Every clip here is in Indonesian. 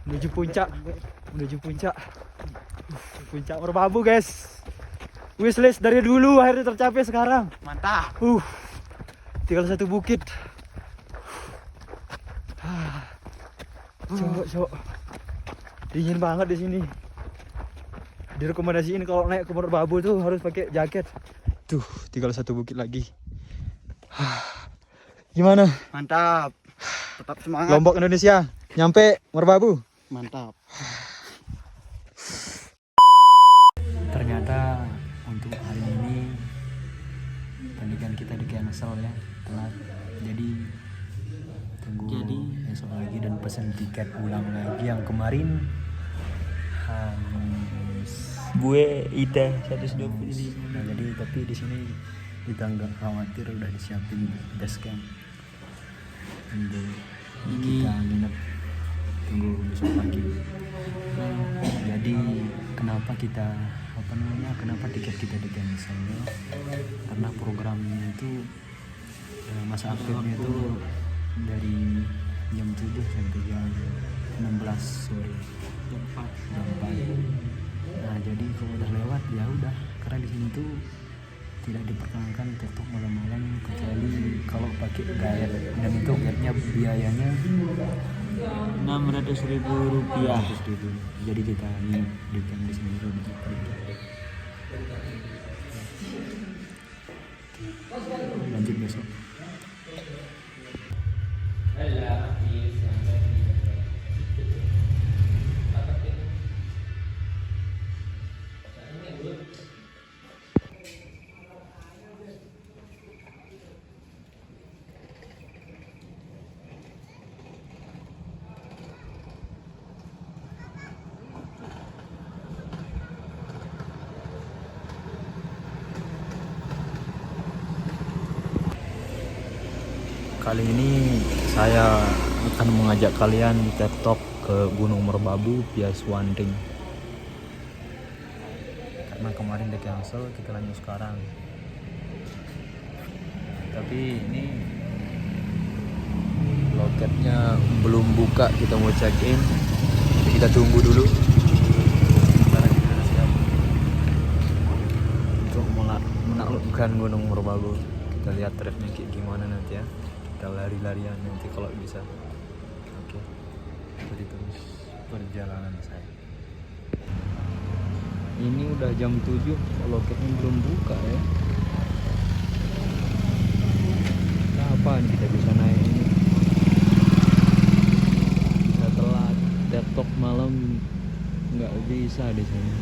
Menuju puncak. Puncak Merbabu, guys. Wishlist dari dulu akhirnya tercapai sekarang. Mantap. Tinggal satu bukit. Cok. Dingin banget di sini. Direkomendasiin kalau naik ke Merbabu tuh harus pakai jaket. Tuh, tinggal satu bukit lagi. Gimana? Mantap. Tetap semangat. Lombok Indonesia, nyampe Merbabu. Mantap. Ternyata untuk hari ini pernikahan kita di cancel ya, telat. Jadi tunggu besok lagi dan pesan tiket ulang lagi yang kemarin gue Ida 125. Nah, jadi tapi di sini kita nggak khawatir, udah disiapin base camp untuk kita nginep tunggu besok pagi. Jadi kenapa tiket kita di cancel ya? Karena programnya itu masa aktifnya itu dari jam 7 sampai jam 16 sore. Jam 4. Nah, jadi kalau udah lewat ya udah, karena di sini tuh tidak diperkenankan TikTok malam-malam kecuali kalau pakai guide, dan itu guide-nya biayanya 600.000 rupiah. Jadi kita nginep di camp di sini dulu. Lanjut besok. Kali ini saya akan mengajak kalian TikTok ke Gunung Merbabu via Swanting. Karena kemarin di cancel, kita lanjut sekarang. Tapi ini loketnya belum buka, kita mau check in. Jadi kita tunggu dulu. Sekarang kita sudah siap untuk menaklukkan Gunung Merbabu. Kita lihat tripnya kayak gimana nanti ya. Kita lari-larian nanti kalau bisa. Oke, ikuti terus perjalanan saya. Ini udah jam 7, loketnya belum buka ya. Kapan kita bisa naik ini? Bisa telat. TikTok malam nggak bisa di sini.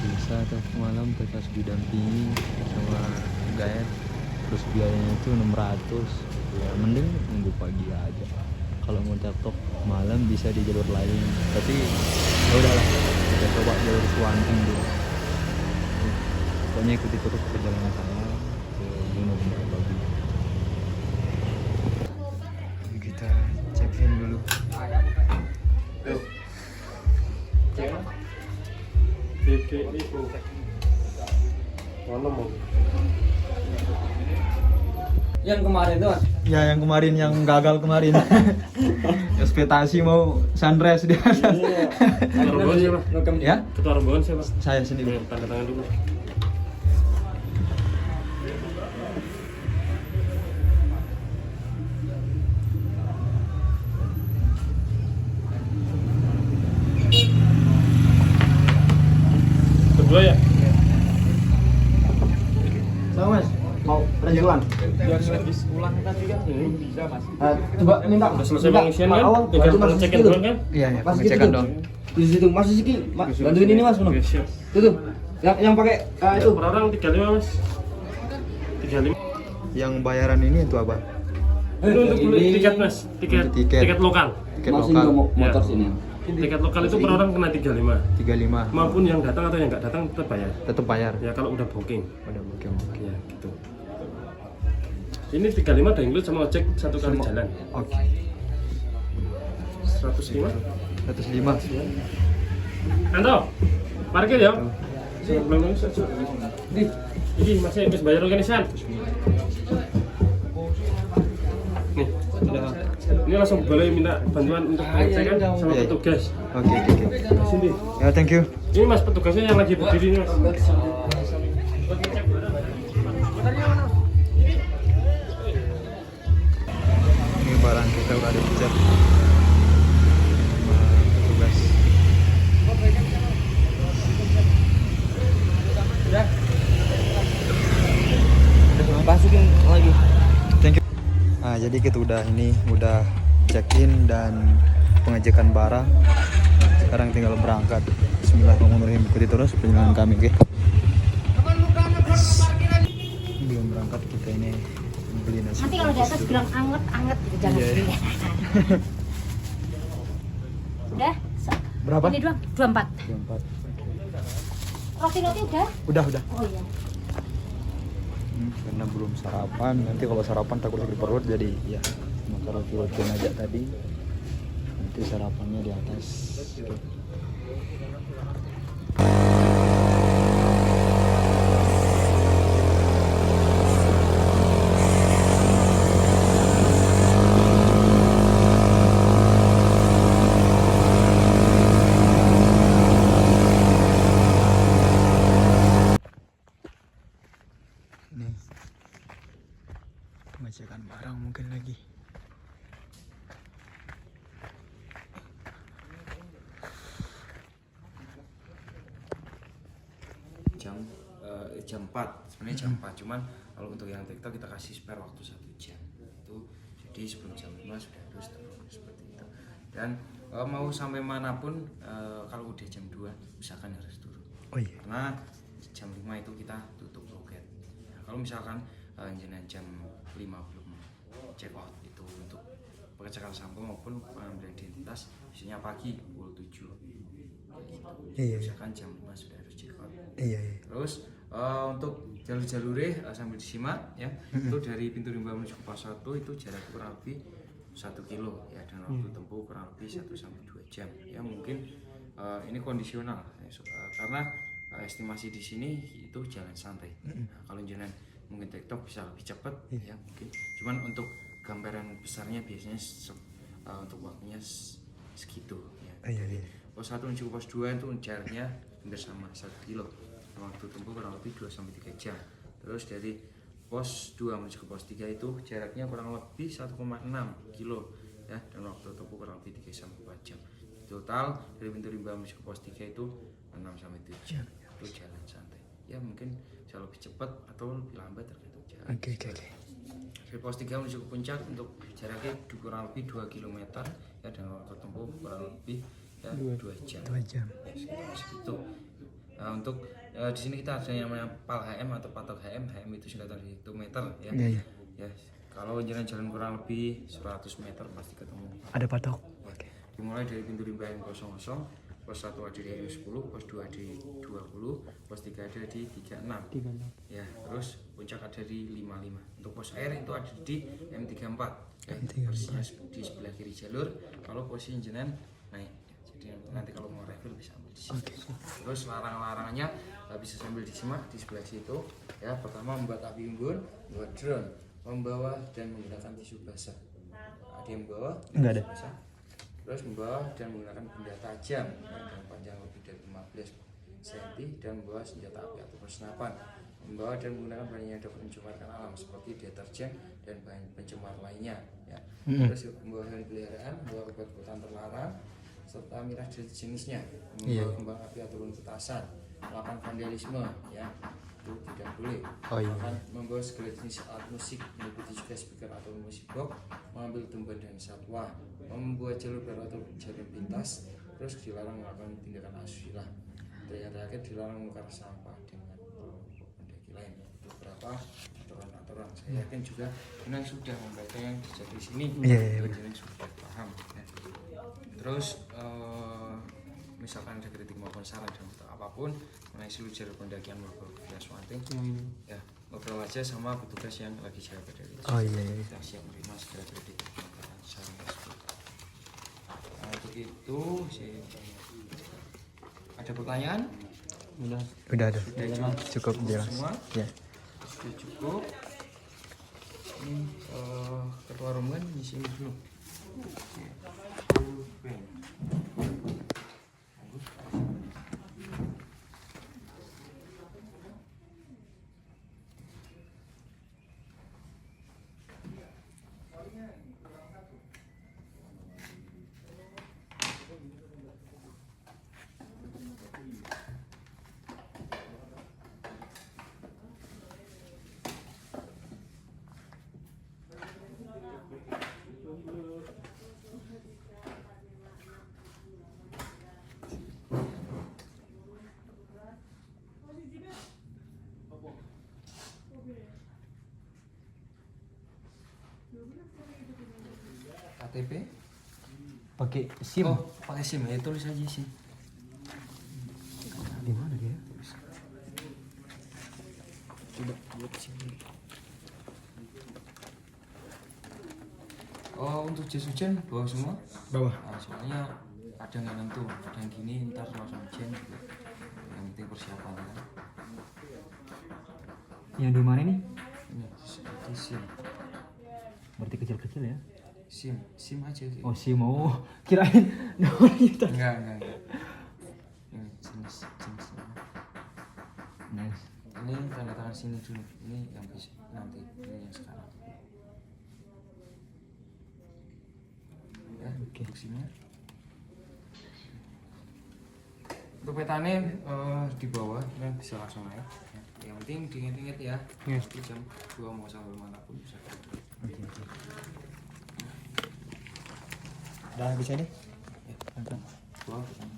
Bisa TikTok malam kita harus didampingi sama guide. Terus biayanya itu 600. Ya mending nunggu pagi aja. Kalau mau TikTok malam bisa di jalur lain. Tapi ya udahlah, kita coba jalur Swanting dulu. Pokoknya ikuti terus perjalanan saya ke Gunung Merbabu. Kita check in dulu. Yang kemarin tuh, Mas. Ya, yang kemarin, yang gagal kemarin. Ekspektasi mau sunrise di atas. Rombongan siapa? Ya? Ketua rombongan siapa? Saya sendiri. Tanda tangan dulu. Kedua ya? Sama, Mas. Mau lanjutan? Biar habis ulang tadi kan bisa, Mas. Coba minta. Udah selesai pengisian kan? Tinggal pengecekan doang kan? Iya, ya, Mas, pengecekan gitu. dong. Di situ Mas Siki, bantuin ini Mas, Oke, siap. Tuh. Yang pakai itu. Per orang 35, Mas. 35. Yang bayaran ini itu apa? Itu untuk beli tiket, Mas. Tiket lokal. Tiket Masih lokal motor Ya. sini. Tiket lokal itu per orang kena 35. 35. Maupun yang datang atau yang nggak datang tetap bayar. Tetap bayar. Ya kalau udah booking. Udah oke. Ya gitu. Ini 35 udah include sama ojek satu kali jalan. Oke. 105. 105. Anto, parkir ya. Belum ini masih habis bayar organisan. Ini langsung boleh minta bantuan untuk pengecekan sama petugas. Oke. Sini. Ya, thank you. Ini mas petugasnya yang lagi berdiri nih mas. Ini barang kita udah dicek sama petugas. Masukin lagi. Thank you. Nah, jadi kita udah check-in dan pengecekan barang. Sekarang tinggal berangkat. Bismillahirrahmanirrahim. Ikuti terus perjalanan kami, oke? Belum berangkat, kita ini beli nasi. Nanti kalau di atas bilang anget gitu, jangan Iya. beli. Udah? Berapa? Ini doang, 24. 24. Roti udah? Udah. Oh iya. Karena belum sarapan, nanti kalau sarapan takut sakit perut, jadi ya makan roti-rotian aja tadi. Nanti sarapannya di atas. Oke. Nih, pengecekan barang mungkin lagi. Jam 4 sebenarnya jam 4, cuman kalau untuk yang TikTok kita kasih spare waktu 1 jam itu, jadi sebelum jam 5 sudah harus turun seperti itu. Dan mau sampai manapun kalau udah jam 2 misalkan harus turun. Oh iya. Karena jam 5 itu kita tutup loket. Nah, kalau misalkan jenengan jam 5 belum check out itu untuk pengecekan sampel maupun pengambilan identitas biasanya pagi pukul 7 gitu. Iya. Misalkan jam 5 sudah harus check out. Iya. Terus untuk jalur-jalurnya sambil disimak ya. Itu dari pintu rimba menuju ke pos 1 itu jarak kurang lebih 1 kilo ya, dan waktu tempuh kurang lebih 1 sampai 2 jam. Ya mungkin ini kondisional ya, karena estimasi di sini itu jalan santai. Nah, kalau jalan mungkin TikTok bisa lebih cepat ya mungkin. Cuman untuk gambaran besarnya biasanya untuk waktunya segitu ya. Iya. Pos 1 menuju ke pos 2 itu jaraknya hampir sama 1 kilo. Waktu tempuh kurang lebih 2 sampai 3 jam. Terus dari pos 2 menuju ke pos 3 itu jaraknya kurang lebih 1,6 kilo ya, dan waktu tempuh kurang lebih 3 sampai 4 jam. Total dari pintu rimba menuju ke pos 3 itu 6 sampai 7 jam. Itu jalan santai. Ya mungkin bisa lebih cepat atau lebih lambat tergantung jarak. Oke. Dari pos 3 menuju ke puncak untuk jaraknya kurang lebih 2 km ya, dan waktu tempuh kurang lebih ya 2 jam. 2 jam. Ya, segitu. Nah, untuk di sini kita ada yang namanya PAL HM atau patok HM. HM itu singkatan dari meter ya. Iya. Ya, kalau jalan kurang lebih 100 meter pasti ketemu. Ada patok. Oke. Dimulai dari pintu rimba yang 00, pos 1 ada di 10, pos 2 ada di 20, pos 3 ada di 36. Ya, terus puncak ada di 55. Untuk pos air itu ada di M34. Ya, persisnya di sebelah kiri jalur. Kalau posisi jenengan naik. Jadi nanti kalau mau refill bisa ambil di situ. Terus larang-larangannya bisa sambil disimak di sebelah situ. Ya, pertama membuat api unggun, membuat drone, membawa dan menggunakan tisu basah. Ada yang membawa Enggak ada. tisu basah. Terus membawa dan menggunakan benda tajam yang panjang lebih dari 15 cm dan membawa senjata api atau senapan. Membawa dan menggunakan bahan yang dapat mencemarkan alam seperti deterjen dan bahan pencemar lainnya. Ya. Terus membawa hewan peliharaan, membawa obat-obatan terlarang, serta miras jenisnya, membawa kembang api atau petasan, melakukan vandalisme, ya itu tidak boleh. Membawa segala jenis alat musik, meliputi juga speaker atau musik box, mengambil tumbuhan dan satwa, membuat jalur baru atau jalur pintas, terus dilarang melakukan tindakan asusila. Dan yang terakhir dilarang menukar sampah dengan pendaki lain. Beberapa aturan-aturan. Saya yakin juga Jenang sudah membaca yang di sini. Jenang sudah paham. Ya. Terus misalkan ada kritik maupun saran dan apapun mengenai seluruh jalur pendakian maupun via Swanting, ya ngobrol aja sama petugas yang lagi jaga dari itu. Kita siap menerima segala kritik dan saran tersebut. Nah, untuk itu ada pertanyaan? Udah ada. Sudah Cukup jelas. semua? Ya. Sudah cukup. Ini ketua rombongan ngisi dulu. KTP? Pakai SIM. Oh, pakai SIM ya, tulis aja SIM. Di mana dia? Coba buat SIM. Oh, untuk jas hujan bawa semua? Bawah. Nah, soalnya kadang nggak nentu, kadang gini ntar langsung hujan gitu. Yang penting persiapan kan. Yang di mana nih? Ini seperti SIM. Berarti kecil-kecil ya? SIM aja sih. Oh SIM, oh kirain kita. Enggak. Ini jenis. Nice. Ini tanda tangan sini dulu. Ini yang bisa nanti, ini yang sekarang. Ya, Oke. untuk SIM-nya. Untuk petanya di bawah, kan bisa langsung naik. Ya, yang penting diinget-inget ya. Yes. Pasti jam 2 mau sampai manapun bisa. Oke. Udah bisa nih? Ya, bawa ke sana.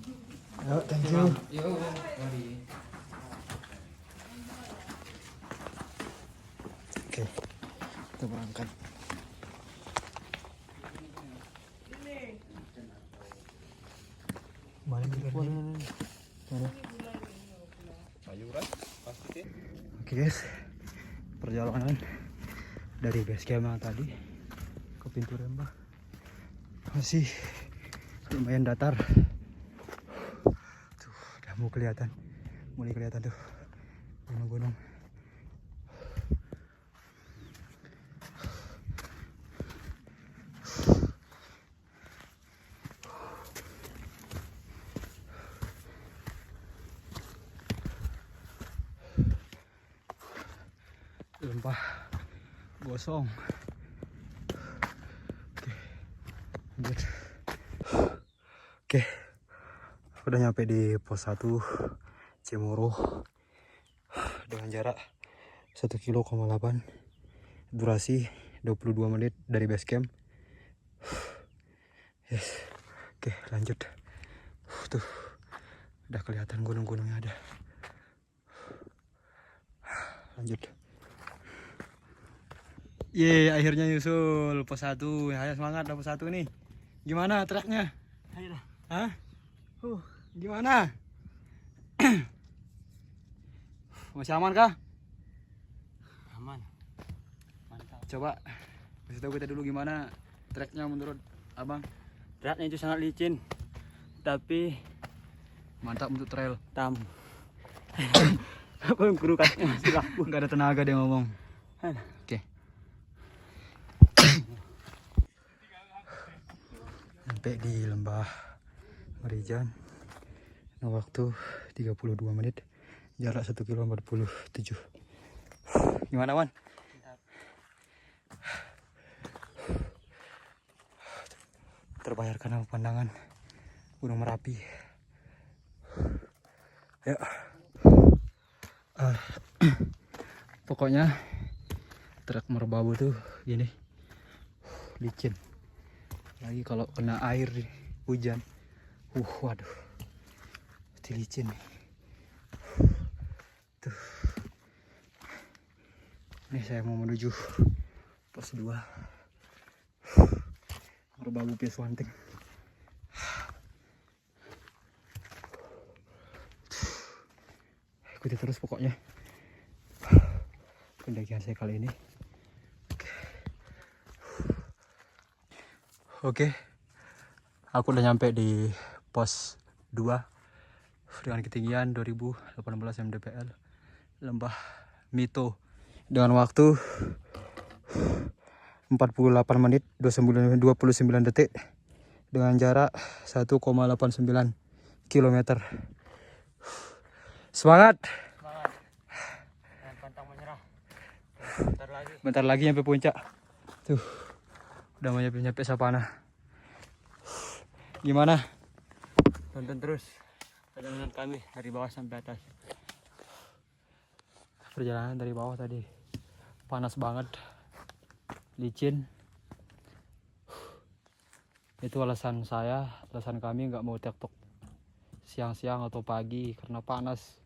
Yo, thank you. Yuk, mari. Oke, kita berangkat. Balik juga nih. Ada. Oke guys, perjalanan dari base camp yang tadi ke pintu Rembah masih lumayan datar. Tuh, udah mulai kelihatan tuh gunung-gunung. Lembah gosong. Oke, lanjut. Oke, udah nyampe di pos 1 Cimuru dengan jarak 1,8 km, durasi 22 menit dari base camp. Yes. Oke, lanjut. Tuh, udah kelihatan gunung-gunungnya ada. Lanjut. Ye, akhirnya nyusul pos 1. Ayo semangat pos 1 nih. Gimana tracknya? Ayo dah. Hah? Gimana? Masih aman kah? Aman. Mantap. Coba kasih tahu kita dulu gimana tracknya menurut abang. Beratnya itu sangat licin. Tapi Mantap untuk trail. tam. Apa yang guru kasih masih laku. Nggak ada tenaga dia ngomong. Oke. Sampai di lembah Merijan. Waktu 32 menit. Jarak 1,47 km. Gimana Wan? Terbayarkan sama pandangan Gunung Merapi. Ya. Pokoknya trek Merbabu tuh gini, licin. Lagi kalau kena air hujan, waduh, pasti licin nih. Tuh, ini saya mau menuju pos 2 Merbabu Pies Wanting. Ikuti terus pokoknya pendakian saya kali ini. Oke, aku udah nyampe di pos 2 dengan ketinggian 2018 mdpl Lembah Mito dengan waktu 48 menit 29 detik dengan jarak 1,89 km. Semangat. Jangan pantang menyerah. Bentar lagi nyampe puncak. Tuh, udah mau nyampe Sapana. Gimana? Tonton terus perjalanan kami dari bawah sampai atas. Perjalanan dari bawah tadi panas banget, licin. Itu alasan kami nggak mau tektok siang-siang atau pagi karena panas.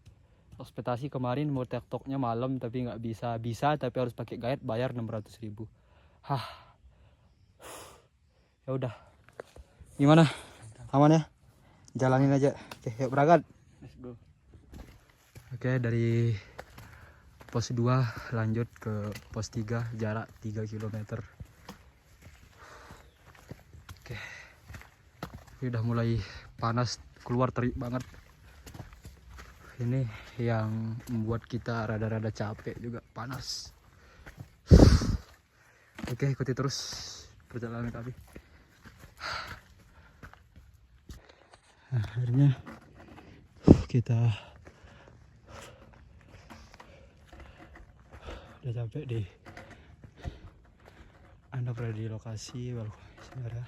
Ekspektasi kemarin mau tektoknya malam tapi nggak bisa tapi harus pakai guide, bayar 600.000. Ya udah, gimana, aman ya, jalanin aja. Oke, yuk berangkat. Let's go. Oke, dari pos 2 lanjut ke pos 3, jarak 3 km. Oke, ini udah mulai panas, keluar terik banget. Ini yang membuat kita rada-rada capek juga, panas. Oke, ikuti terus perjalanan kami. Nah, akhirnya kita udah sampai di Anda berada di lokasi sebenarnya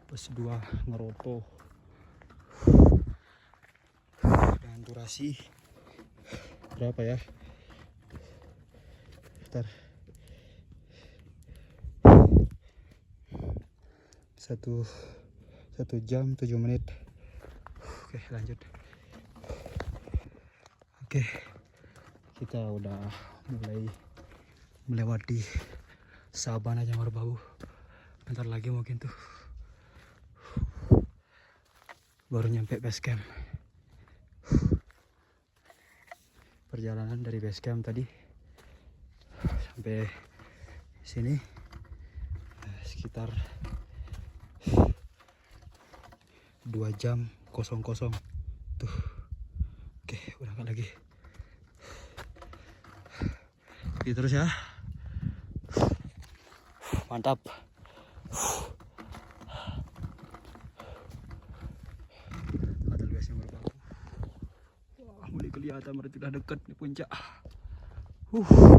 pos 2 Ngeroto dengan durasi berapa ya, bentar, 1 jam 7 menit. Oke, lanjut. Oke, kita udah mulai melewati Sabana Jamar Bau. Bentar lagi mungkin tuh baru nyampe base camp. Perjalanan dari base camp tadi sampai sini sekitar 2 jam 00 tuh. Oke, berangkat lagi. Gitu terus ya. Mantap. Ada guys yang berbau. Wah, mulai kelihatan berarti udah dekat di puncak.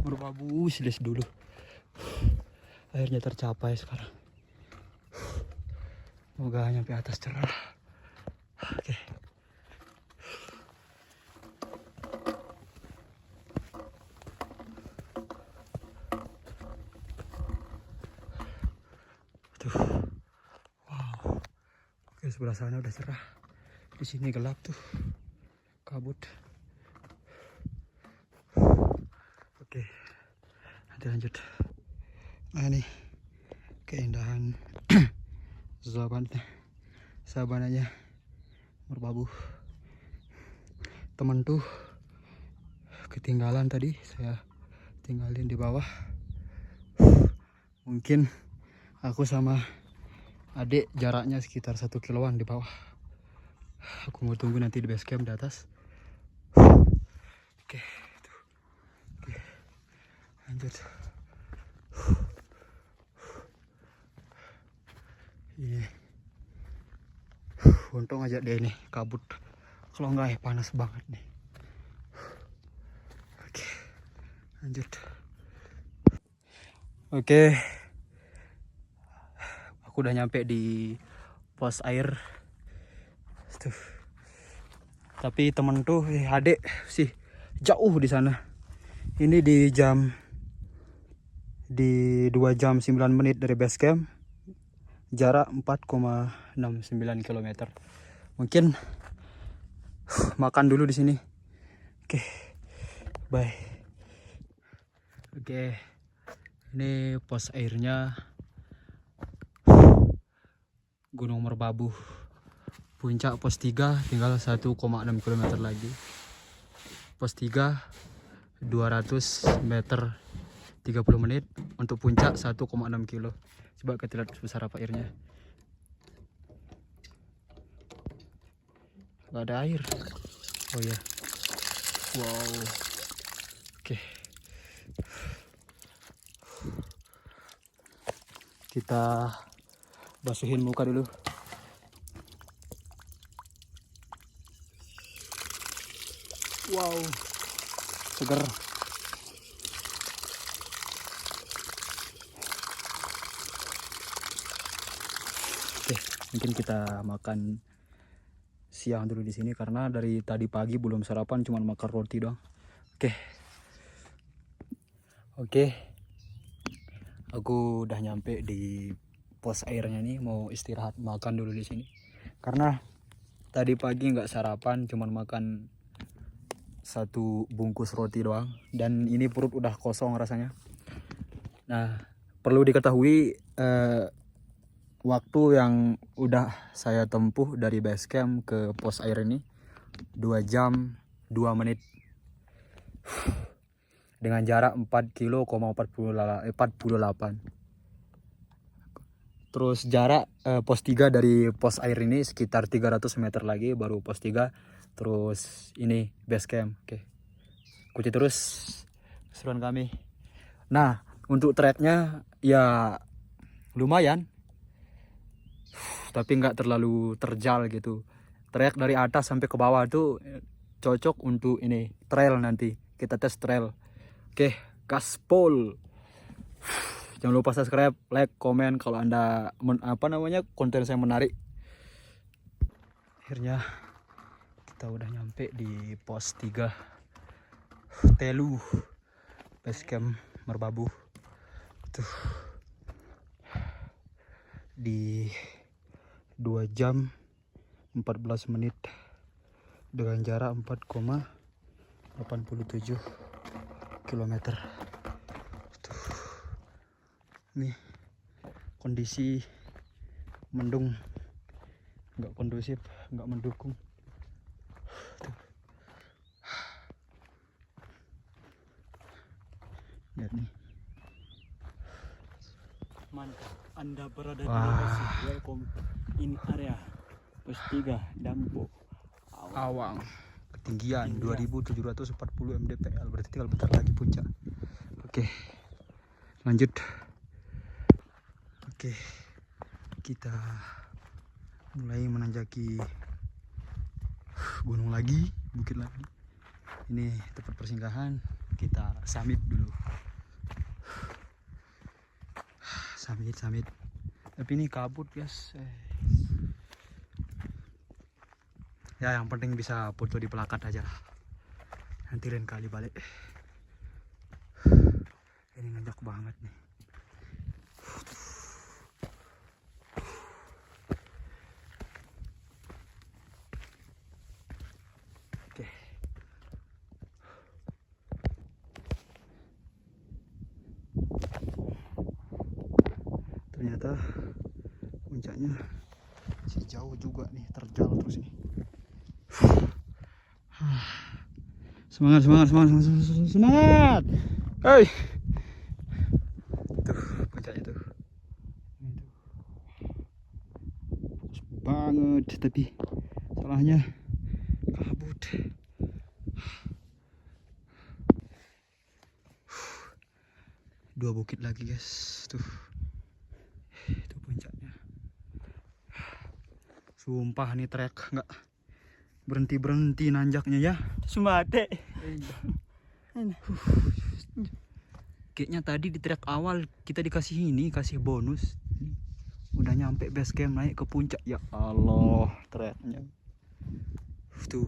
Merbabu silis dulu. Akhirnya tercapai sekarang. Semoga nyampe atas cerah. Oke. Tuh. Wow. Oke, sebelah sana udah cerah. Di sini gelap tuh. Kabut. Oke. Nanti lanjut. Nah, ini keindahan Sabananya Merbabu. Temen tuh ketinggalan tadi, saya tinggalin di bawah. Mungkin aku sama adik jaraknya sekitar 1 kiloan di bawah. Aku mau tunggu nanti di base camp di atas. Oke, tuh. Oke, lanjut. Ini untung aja deh ini kabut, kalau enggak ya panas banget nih. Oke, lanjut. Oke, aku udah nyampe di pos air tuh. Tapi temen tuh adik sih jauh di sana. Ini di 2 jam 9 menit dari base camp. Jarak 4,69 km. Mungkin makan dulu di sini. Oke, bye. Oke, ini pos airnya Gunung Merbabu. Puncak pos 3 tinggal 1,6 km lagi. Pos 3 200 meter 30 menit. Untuk puncak 1,6 kilo. Coba kita lihat besar apa airnya. Gak ada air. Oh ya. Wow. Oke. Kita basuhin muka dulu. Wow, seger. Oke, mungkin kita makan siang dulu di sini karena dari tadi pagi belum sarapan, cuma makan roti doang. Oke. Aku udah nyampe di pos airnya nih, mau istirahat makan dulu di sini. Karena tadi pagi nggak sarapan, cuma makan 1 bungkus roti doang, dan ini perut udah kosong rasanya. Nah, perlu diketahui waktu yang udah saya tempuh dari base camp ke pos air ini 2 jam 2 menit dengan jarak 4,48 km. Terus jarak pos 3 dari pos air ini sekitar 300 meter lagi baru pos 3. Terus ini base camp. Oke, ikuti terus keseruan kami. Nah, untuk treknya ya lumayan, tapi nggak terlalu terjal gitu. Trek dari atas sampai ke bawah tuh cocok untuk ini trail, nanti kita tes trail. Oke, gaspol. Jangan lupa subscribe, like, komen kalau anda konten saya menarik. Akhirnya kita udah nyampe di pos 3 Telu, base camp Merbabu. Tuh, di 2 jam 14 menit dengan jarak 4,87 km. Tuh, nih kondisi mendung, nggak kondusif, nggak mendukung. Tuh. Lihat nih. Mantap. Anda berada di Wah. lokasi welcome in area pos 3 Dampo Awang, ketinggian 2740 mdpl, berarti tinggal bentar lagi puncak. Oke, lanjut. Oke, kita mulai menanjaki gunung lagi, bukit lagi. Ini tempat persinggahan, kita summit dulu. Summit. Tapi ini kabut guys. Ya yang penting bisa foto di pelakat aja lah. Nanti lain kali balik. Ini nanjak banget nih. Oke. Ternyata puncaknya masih jauh juga nih, terjal terus nih. Semangat. Hei. Tuh puncaknya tuh. Ini tuh. Bagus banget, tapi salahnya kabut. Dua bukit lagi guys, tuh. Itu puncaknya. Sumpah nih trek nggak berhenti nanjaknya ya. Sumate. Kayaknya tadi di trek awal kita dikasih kasih bonus. Udah nyampe base camp, naik ke puncak. Ya Allah, treknya. Tuh.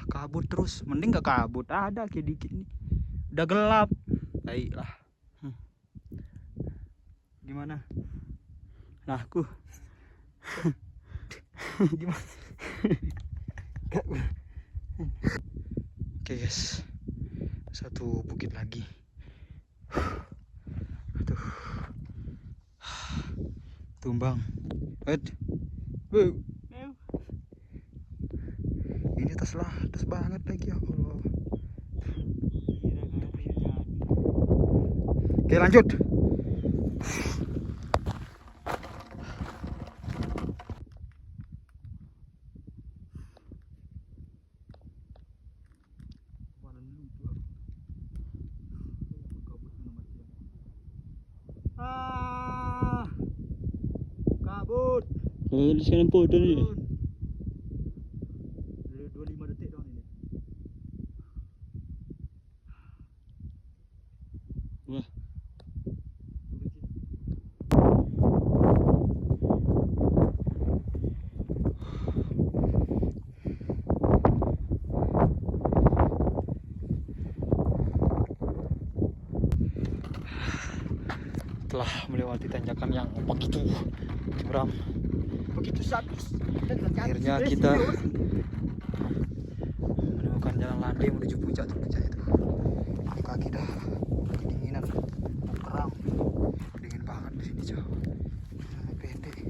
Kabut terus. Mending gak kabut, ada kayak dikit nih. Udah gelap. Baiklah. Gimana? Nah, aku. Gimana? Oke guys, 1 bukit lagi. Aduh, tumbang. Ini atas banget lagi, ya Allah. Oke lanjut. Kabut. Kalau di sana foto nih. 25 detik doang ini. Wah. Telah melewati tanjakan yang begitu curam, begitu sadis. Akhirnya kita menemukan jalan landai menuju puncak itu. Kaki dah kedinginan, kram, dingin banget di sini jauh. Pendek.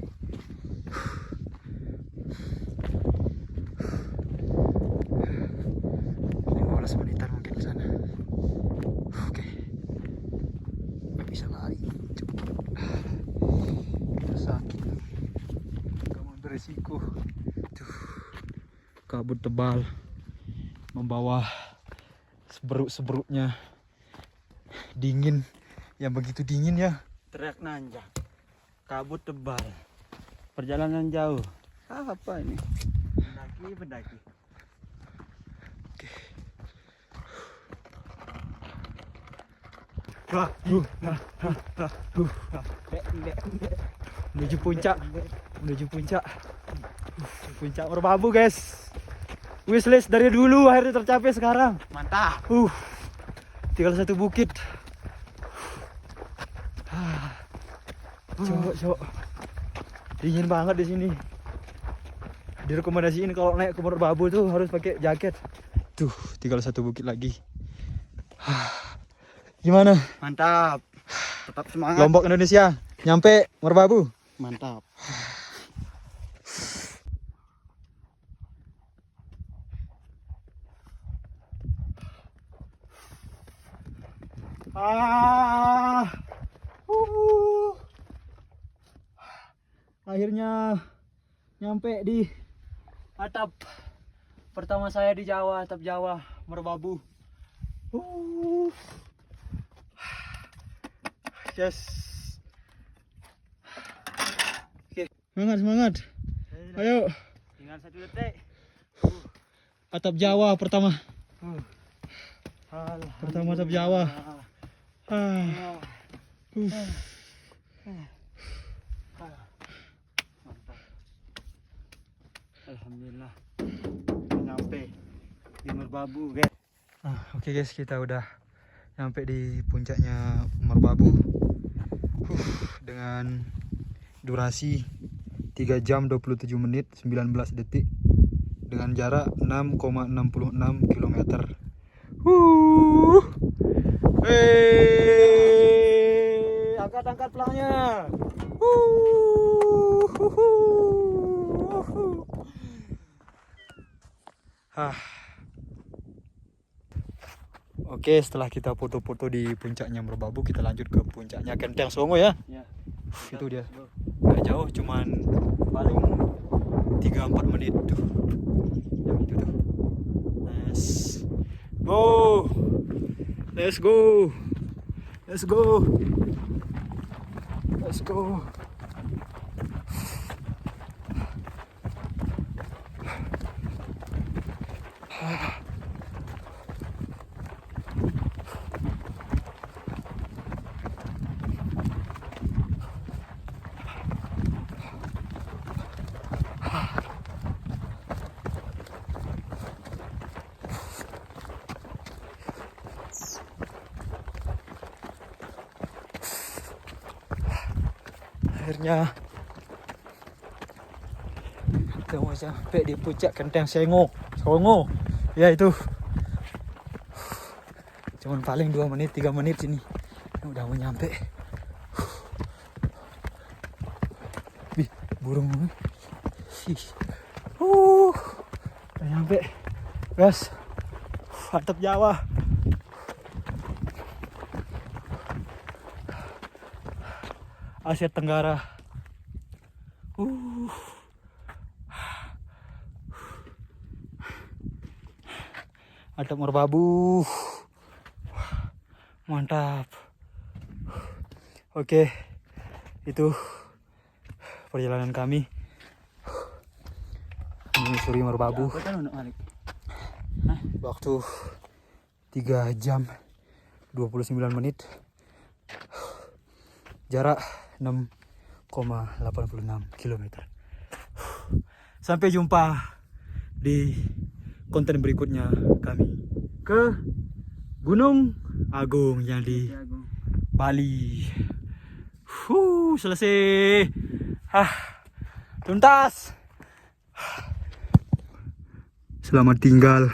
Ini 15 menitan mungkin di sana. Oke. Nggak bisa lari cepat, kita sakit nih, kamu beresiko. Tuh, kabut tebal membawa seberuk-seberuknya dingin, yang begitu dingin ya. Trek nanjak, kabut tebal, perjalanan jauh. Apa ini? Pendaki. Menuju puncak, puncak Merbabu guys. Wishlist dari dulu akhirnya tercapai sekarang. Mantap. Tinggal satu bukit. Cok. Dingin banget di sini. Direkomendasiin kalau naik ke Merbabu tuh harus pakai jaket. Tuh, tinggal satu bukit lagi. Gimana? Mantap. Tetap semangat. Lombok Indonesia, nyampe Merbabu. Mantap. Akhirnya nyampe di atap pertama saya di Jawa, atap Jawa, Merbabu. Yes. Oke. Semangat. Ayo. Tinggal 1 detik. Atap Jawa pertama. Pertama atap Jawa. Alhamdulillah nyampe di Merbabu guys. Oke guys, kita udah nyampe di puncaknya Merbabu dengan durasi 3 jam 27 menit 19 detik dengan jarak 6,66 km. Angkat pelangnya. Oke, setelah kita foto-foto di puncaknya Merbabu, kita lanjut ke puncaknya Kenteng Songo ya. Ya. Itu dia. Gak jauh, cuman paling 3-4 menit tuh. Yang itu tuh. Let's go. Akhirnya kita mau sampai di puncak Kenteng Songo. Ya itu. Cuman paling 2 menit 3 menit sini. Udah mau nyampe. Burung. Udah nyampe. Guys. Atap Jawa. Asia Tenggara. Atap Merbabu. Mantap. Oke, itu perjalanan kami menyusuri Merbabu. Waktu 3 jam 29 menit. Jarak 6,86 km. Sampai jumpa di konten berikutnya kami ke Gunung Agung yang di Bali. Selesai. Tuntas. Selamat tinggal.